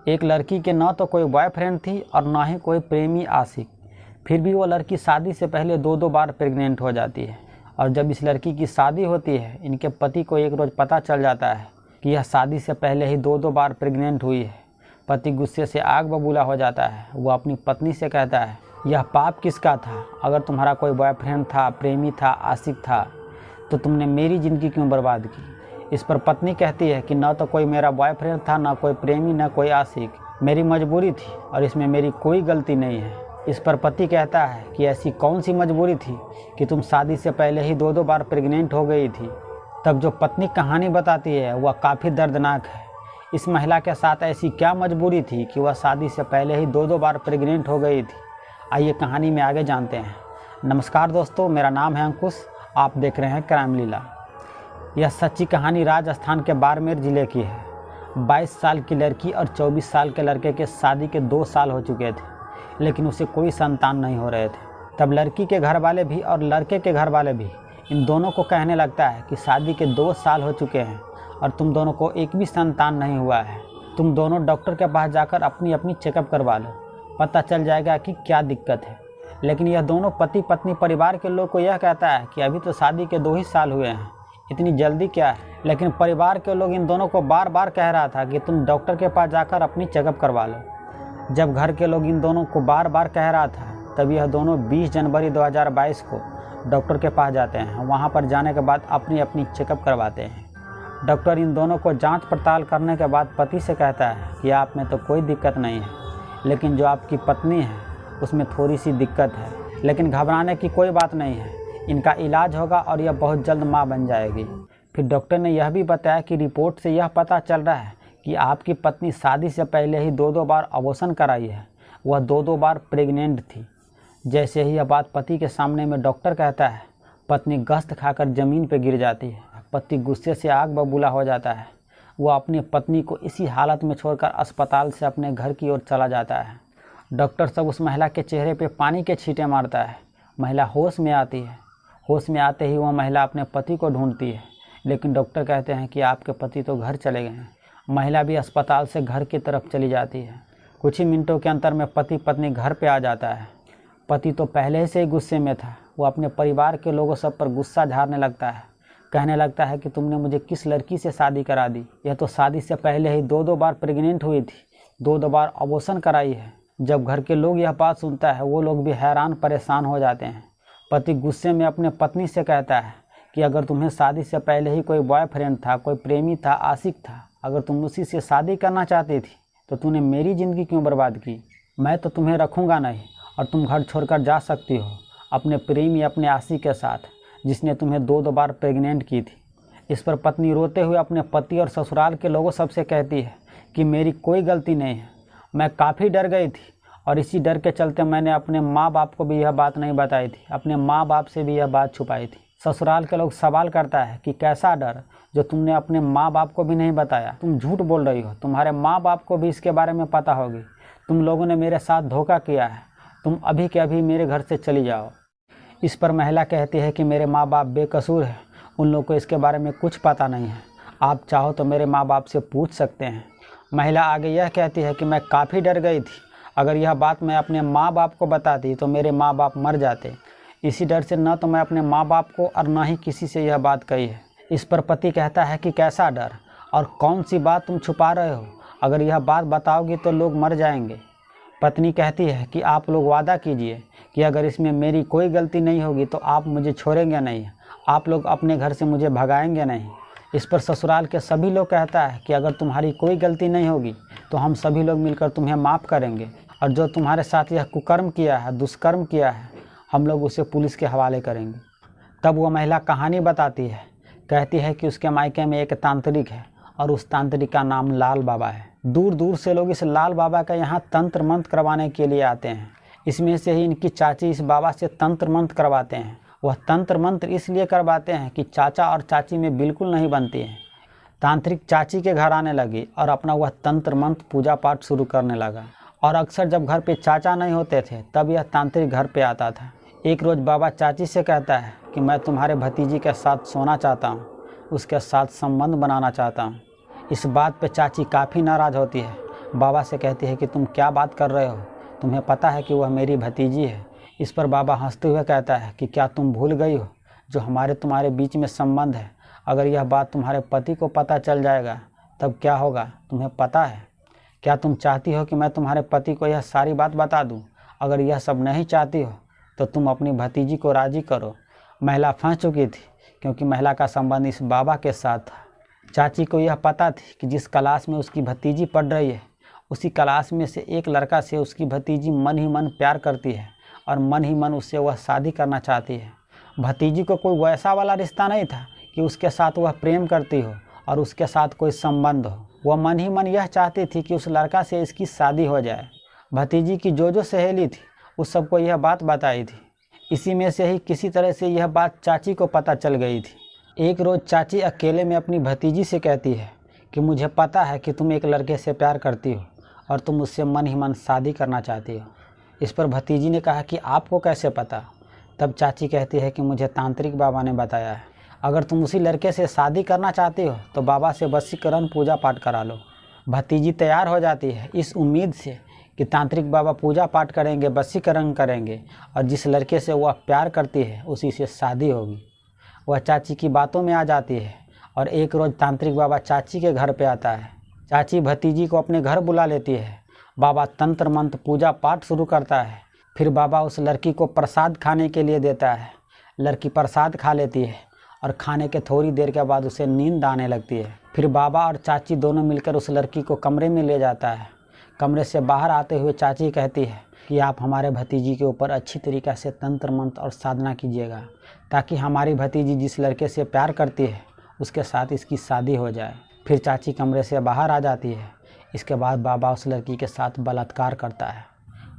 एक लड़की के न तो कोई बॉयफ्रेंड थी और ना ही कोई प्रेमी आशिक, फिर भी वो लड़की शादी से पहले दो दो बार प्रेग्नेंट हो जाती है। और जब इस लड़की की शादी होती है, इनके पति को एक रोज़ पता चल जाता है कि यह शादी से पहले ही दो दो बार प्रेग्नेंट हुई है। पति गुस्से से आग बबूला हो जाता है। वो अपनी पत्नी से कहता है, यह पाप किसका था? अगर तुम्हारा कोई बॉयफ्रेंड था, प्रेमी था, आशिक था, तो तुमने मेरी ज़िंदगी क्यों बर्बाद की? इस पर पत्नी कहती है कि न तो कोई मेरा बॉयफ्रेंड था, न कोई प्रेमी, न कोई आशिक, मेरी मजबूरी थी और इसमें मेरी कोई गलती नहीं है। इस पर पति कहता है कि ऐसी कौन सी मजबूरी थी कि तुम शादी से पहले ही दो दो बार प्रेग्नेंट हो गई थी। तब जो पत्नी कहानी बताती है वह काफ़ी दर्दनाक है। इस महिला के साथ ऐसी क्या मजबूरी थी कि वह शादी से पहले ही दो दो बार प्रेग्नेंट हो गई थी? आइए कहानी में आगे जानते हैं। नमस्कार दोस्तों, मेरा नाम है अंकुश, आप देख रहे हैं क्राइम लीला। यह सच्ची कहानी राजस्थान के बाड़मेर ज़िले की है। 22 साल की लड़की और 24 साल के लड़के के शादी के 2 साल हो चुके थे, लेकिन उसे कोई संतान नहीं हो रहे थे। तब लड़की के घर वाले भी और लड़के के घर वाले भी इन दोनों को कहने लगता है कि शादी के 2 साल हो चुके हैं और तुम दोनों को एक भी संतान नहीं हुआ है। तुम दोनों डॉक्टर के पास जाकर अपनी अपनी चेकअप करवा लो, पता चल जाएगा कि क्या दिक्कत है। लेकिन यह दोनों पति पत्नी परिवार के लोग को यह कहता है कि अभी तो शादी के 2 ही साल हुए हैं, इतनी जल्दी क्या है? लेकिन परिवार के लोग इन दोनों को बार बार कह रहा था कि तुम डॉक्टर के पास जाकर अपनी चेकअप करवा लो। जब घर के लोग इन दोनों को बार बार कह रहा था, तब यह दोनों 20 जनवरी 2022 को डॉक्टर के पास जाते हैं। वहां पर जाने के बाद अपनी अपनी चेकअप करवाते हैं। डॉक्टर इन दोनों को जांच पड़ताल करने के बाद पति से कहता है कि आप में तो कोई दिक्कत नहीं है, लेकिन जो आपकी पत्नी है उसमें थोड़ी सी दिक्कत है। लेकिन घबराने की कोई बात नहीं है, इनका इलाज होगा और यह बहुत जल्द माँ बन जाएगी। फिर डॉक्टर ने यह भी बताया कि रिपोर्ट से यह पता चल रहा है कि आपकी पत्नी शादी से पहले ही 2-2 बार अबॉर्शन कराई है, वह 2-2 बार प्रेग्नेंट थी। जैसे ही यह बात पति के सामने में डॉक्टर कहता है, पत्नी गश्त खाकर ज़मीन पर गिर जाती है। पति गुस्से से आग बबूला हो जाता है। वह अपनी पत्नी को इसी हालत में छोड़कर अस्पताल से अपने घर की ओर चला जाता है। डॉक्टर सब उस महिला के चेहरे पे पानी के छींटे मारता है। महिला होश में आती है। होश में आते ही वह महिला अपने पति को ढूंढती है, लेकिन डॉक्टर कहते हैं कि आपके पति तो घर चले गए हैं। महिला भी अस्पताल से घर की तरफ चली जाती है। कुछ ही मिनटों के अंतर में पति पत्नी घर पे आ जाता है। पति तो पहले से ही गुस्से में था। वो अपने परिवार के लोगों सब पर गुस्सा झाड़ने लगता है। कहने लगता है कि तुमने मुझे किस लड़की से शादी करा दी? यह तो शादी से पहले ही 2-2 बार प्रेग्नेंट हुई थी, 2-2 बार अबॉर्शन कराई है। जब घर के लोग यह बात सुनता है, वो लोग भी हैरान परेशान हो जाते हैं। पति गुस्से में अपने पत्नी से कहता है कि अगर तुम्हें शादी से पहले ही कोई बॉयफ्रेंड था, कोई प्रेमी था, आशिक था, अगर तुम उसी से शादी करना चाहती थी तो तूने मेरी ज़िंदगी क्यों बर्बाद की? मैं तो तुम्हें रखूँगा नहीं और तुम घर छोड़कर जा सकती हो अपने प्रेमी, अपने आशिक के साथ, जिसने तुम्हें 2-2 बार प्रेग्नेंट की थी। इस पर पत्नी रोते हुए अपने पति और ससुराल के लोगों सबसे कहती है कि मेरी कोई गलती नहीं है, मैं काफ़ी डर गई थी और इसी डर के चलते मैंने अपने माँ बाप को भी यह बात नहीं बताई थी, अपने माँ बाप से भी यह बात छुपाई थी। ससुराल के लोग सवाल करता है कि कैसा डर जो तुमने अपने माँ बाप को भी नहीं बताया? तुम झूठ बोल रही हो, तुम्हारे माँ बाप को भी इसके बारे में पता होगी। तुम लोगों ने मेरे साथ धोखा किया है, तुम अभी के अभी मेरे घर से चली जाओ। इस पर महिला कहती है कि मेरे माँ बाप बेकसूर हैं, उन लोगों को इसके बारे में कुछ पता नहीं है, आप चाहो तो मेरे माँ बाप से पूछ सकते हैं। महिला आगे यह कहती है कि मैं काफ़ी डर गई थी, अगर यह बात मैं अपने माँ बाप को बताती तो मेरे माँ बाप मर जाते। इसी डर से न तो मैं अपने माँ बाप को और न ही किसी से यह बात कही है। इस पर पति कहता है कि कैसा डर और कौन सी बात तुम छुपा रहे हो? अगर यह बात बताओगी तो लोग मर जाएंगे। पत्नी कहती है कि आप लोग वादा कीजिए कि अगर इसमें मेरी कोई गलती नहीं होगी तो आप मुझे छोड़ेंगे नहीं, आप लोग अपने घर से मुझे भगाएंगे नहीं। इस पर ससुराल के सभी लोग कहता है कि अगर तुम्हारी कोई गलती नहीं होगी तो हम सभी लोग मिलकर तुम्हें माफ़ करेंगे और जो तुम्हारे साथ यह कुकर्म किया है, दुष्कर्म किया है, हम लोग उसे पुलिस के हवाले करेंगे। तब वह महिला कहानी बताती है। कहती है कि उसके मायके में एक तांत्रिक है और उस तांत्रिक का नाम लाल बाबा है। दूर दूर से लोग इस लाल बाबा का यहाँ तंत्र मंत्र करवाने के लिए आते हैं। इसमें से ही इनकी चाची इस बाबा से तंत्र मंत्र करवाते हैं। वह तंत्र मंत्र इसलिए करवाते हैं कि चाचा और चाची में बिल्कुल नहीं बनती है। तांत्रिक चाची के घर आने लगी और अपना वह तंत्र मंत्र पूजा पाठ शुरू करने लगा। और अक्सर जब घर पे चाचा नहीं होते थे तब यह तांत्रिक घर पे आता था। एक रोज़ बाबा चाची से कहता है कि मैं तुम्हारे भतीजी के साथ सोना चाहता हूँ, उसके साथ संबंध बनाना चाहता हूँ। इस बात पे चाची काफ़ी नाराज़ होती है। बाबा से कहती है कि तुम क्या बात कर रहे हो, तुम्हें पता है कि वह मेरी भतीजी है। इस पर बाबा हंसते हुए कहता है कि क्या तुम भूल गई हो जो हमारे तुम्हारे बीच में संबंध है। अगर यह बात तुम्हारे पति को पता चल जाएगा तब क्या होगा तुम्हें पता है। क्या तुम चाहती हो कि मैं तुम्हारे पति को यह सारी बात बता दूं? अगर यह सब नहीं चाहती हो तो तुम अपनी भतीजी को राजी करो। महिला फंस चुकी थी क्योंकि महिला का संबंध इस बाबा के साथ था। चाची को यह पता थी कि जिस क्लास में उसकी भतीजी पढ़ रही है उसी क्लास में से एक लड़का से उसकी भतीजी मन ही मन प्यार करती है और मन ही मन उससे वह शादी करना चाहती है। भतीजी को कोई वैसा वाला रिश्ता नहीं था कि उसके साथ वह प्रेम करती हो और उसके साथ कोई संबंध हो। वह मन ही मन यह चाहती थी कि उस लड़का से इसकी शादी हो जाए। भतीजी की जो सहेली थी उस सबको यह बात बताई थी। इसी में से ही किसी तरह से यह बात चाची को पता चल गई थी। एक रोज़ चाची अकेले में अपनी भतीजी से कहती है कि मुझे पता है कि तुम एक लड़के से प्यार करती हो और तुम उससे मन ही मन शादी करना चाहती हो। इस पर भतीजी ने कहा कि आपको कैसे पता? तब चाची कहती है कि मुझे तांत्रिक बाबा ने बताया है। अगर तुम उसी लड़के से शादी करना चाहती हो तो बाबा से वशीकरण पूजा पाठ करा लो। भतीजी तैयार हो जाती है इस उम्मीद से कि तांत्रिक बाबा पूजा पाठ करेंगे, वशीकरण करेंगे और जिस लड़के से वह प्यार करती है उसी से शादी होगी। वह चाची की बातों में आ जाती है और एक रोज़ तांत्रिक बाबा चाची के घर पे आता है। चाची भतीजी को अपने घर बुला लेती है। बाबा तंत्र मंत्र पूजा पाठ शुरू करता है। फिर बाबा उस लड़की को प्रसाद खाने के लिए देता है। लड़की प्रसाद खा लेती है और खाने के थोड़ी देर के बाद उसे नींद आने लगती है। फिर बाबा और चाची दोनों मिलकर उस लड़की को कमरे में ले जाता है। कमरे से बाहर आते हुए चाची कहती है कि आप हमारे भतीजी के ऊपर अच्छी तरीक़ा से तंत्र मंत्र और साधना कीजिएगा ताकि हमारी भतीजी जिस लड़के से प्यार करती है उसके साथ इसकी शादी हो जाए। फिर चाची कमरे से बाहर आ जाती है। इसके बाद बाबा उस लड़की के साथ बलात्कार करता है।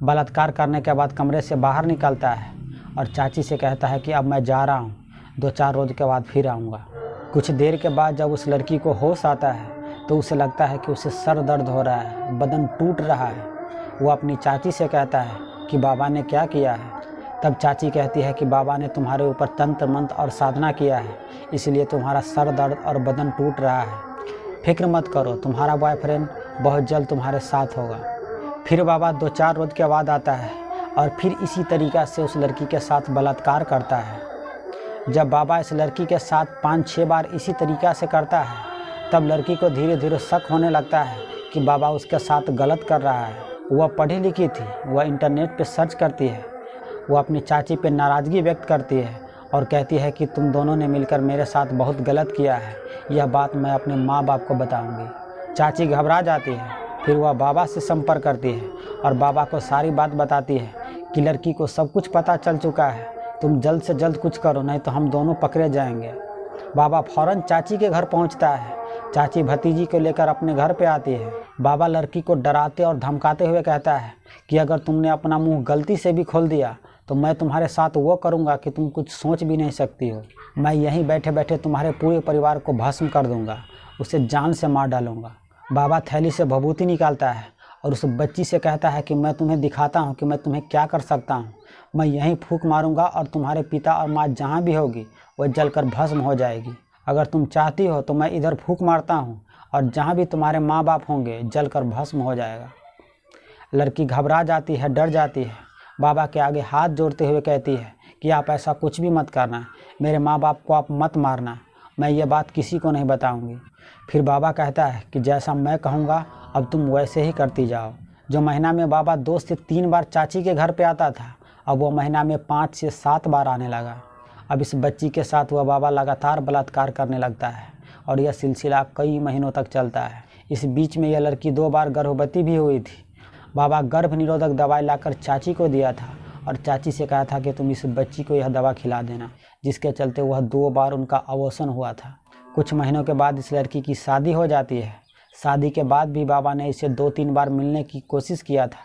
बलात्कार करने के बाद कमरे से बाहर निकलता है और चाची से कहता है कि अब मैं जा रहा हूँ, 2-4 रोज़ के बाद फिर आऊँगा। कुछ देर के बाद जब उस लड़की को होश आता है तो उसे लगता है कि उसे सर दर्द हो रहा है, बदन टूट रहा है। वो अपनी चाची से कहता है कि बाबा ने क्या किया है। तब चाची कहती है कि बाबा ने तुम्हारे ऊपर तंत्र मंत्र और साधना किया है, इसलिए तुम्हारा सर दर्द और बदन टूट रहा है। फिक्र मत करो, तुम्हारा बॉयफ्रेंड बहुत जल्द तुम्हारे साथ होगा। फिर बाबा 2-4 रोज़ के बाद आता है और फिर इसी तरीक़ा से उस लड़की के साथ बलात्कार करता है। जब बाबा इस लड़की के साथ 5-6 बार इसी तरीक़ा से करता है तब लड़की को धीरे धीरे शक होने लगता है कि बाबा उसके साथ गलत कर रहा है। वह पढ़ी लिखी थी, वह इंटरनेट पे सर्च करती है। वह अपनी चाची पे नाराज़गी व्यक्त करती है और कहती है कि तुम दोनों ने मिलकर मेरे साथ बहुत गलत किया है, यह बात मैं अपने माँ बाप को बताऊंगी। चाची घबरा जाती है। फिर वह बाबा से संपर्क करती है और बाबा को सारी बात बताती है कि लड़की को सब कुछ पता चल चुका है, तुम जल्द से जल्द कुछ करो नहीं तो हम दोनों पकड़े जाएंगे। बाबा फ़ौरन चाची के घर पहुंचता है। चाची भतीजी को लेकर अपने घर पे आती है। बाबा लड़की को डराते और धमकाते हुए कहता है कि अगर तुमने अपना मुंह गलती से भी खोल दिया तो मैं तुम्हारे साथ वो करूँगा कि तुम कुछ सोच भी नहीं सकती हो। मैं यहीं बैठे बैठे तुम्हारे पूरे परिवार को भस्म कर दूँगा, उसे जान से मार डालूँगा। बाबा थैली से भभूति निकालता है और उस बच्ची से कहता है कि मैं तुम्हें दिखाता हूँ कि मैं तुम्हें क्या कर सकता हूँ। मैं यहीं फूंक मारूंगा और तुम्हारे पिता और माँ जहाँ भी होगी वह जलकर भस्म हो जाएगी। अगर तुम चाहती हो तो मैं इधर फूंक मारता हूँ और जहाँ भी तुम्हारे माँ बाप होंगे जलकर भस्म हो जाएगा। लड़की घबरा जाती है, डर जाती है। बाबा के आगे हाथ जोड़ते हुए कहती है कि आप ऐसा कुछ भी मत करना, मेरे माँ बाप को आप मत मारना, मैं ये बात किसी को नहीं बताऊँगी। फिर बाबा कहता है कि जैसा मैं कहूँगा अब तुम वैसे ही करती जाओ। जो महीना में बाबा 2 से 3 बार चाची के घर पे आता था, अब वो महीना में 5 से 7 बार आने लगा। अब इस बच्ची के साथ वह बाबा लगातार बलात्कार करने लगता है और यह सिलसिला कई महीनों तक चलता है। इस बीच में यह लड़की 2 बार गर्भवती भी हुई थी। बाबा गर्भ निरोधक दवाई लाकर चाची को दिया था और चाची से कहा था कि तुम इस बच्ची को यह दवा खिला देना, जिसके चलते वह 2 बार उनका अबॉर्शन हुआ था। कुछ महीनों के बाद इस लड़की की शादी हो जाती है। शादी के बाद भी बाबा ने इसे 2-3 बार मिलने की कोशिश किया था,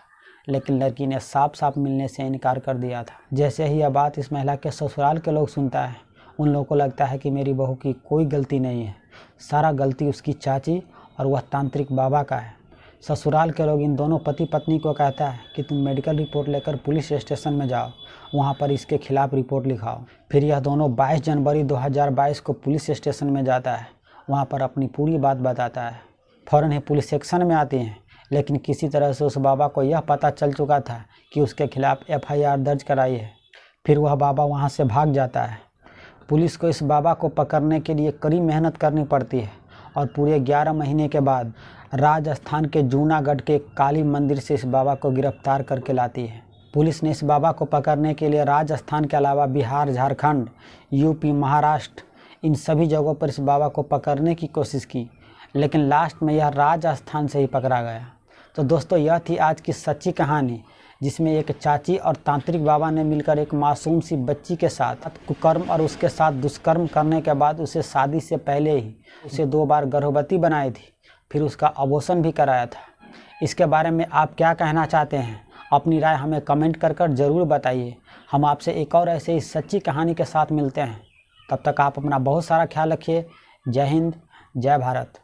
लेकिन लड़की ने साफ साफ मिलने से इनकार कर दिया था। जैसे ही यह बात इस महिला के ससुराल के लोग सुनता है, उन लोगों को लगता है कि मेरी बहू की कोई गलती नहीं है, सारा गलती उसकी चाची और वह तांत्रिक बाबा का है। ससुराल के लोग इन दोनों पति पत्नी को कहता है कि तुम मेडिकल रिपोर्ट लेकर पुलिस स्टेशन में जाओ, वहाँ पर इसके खिलाफ़ रिपोर्ट लिखाओ। फिर यह दोनों 22 जनवरी 2022 को पुलिस स्टेशन में जाता है, वहाँ पर अपनी पूरी बात बताता है। फ़ौरन ही पुलिस सेक्शन में आती हैं। लेकिन किसी तरह से उस बाबा को यह पता चल चुका था कि उसके खिलाफ FIR दर्ज कराई है। फिर वह बाबा वहाँ से भाग जाता है। पुलिस को इस बाबा को पकड़ने के लिए कड़ी मेहनत करनी पड़ती है और पूरे 11 महीने के बाद राजस्थान के जूनागढ़ के काली मंदिर से इस बाबा को गिरफ्तार करके लाती है। पुलिस ने इस बाबा को पकड़ने के लिए राजस्थान के अलावा बिहार, झारखंड, यूपी, महाराष्ट्र इन सभी जगहों पर इस बाबा को पकड़ने की कोशिश की, लेकिन लास्ट में यह राजस्थान से ही पकड़ा गया। तो दोस्तों, यह थी आज की सच्ची कहानी, जिसमें एक चाची और तांत्रिक बाबा ने मिलकर एक मासूम सी बच्ची के साथ कुकर्म और उसके साथ दुष्कर्म करने के बाद उसे शादी से पहले ही उसे 2 बार गर्भवती बनाई थी, फिर उसका अबॉर्शन भी कराया था। इसके बारे में आप क्या कहना चाहते हैं? अपनी राय हमें कमेंट कर ज़रूर बताइए। हम आपसे एक और ऐसे ही सच्ची कहानी के साथ मिलते हैं। तब तक आप अपना बहुत सारा ख्याल रखिए। जय हिंद, जय भारत।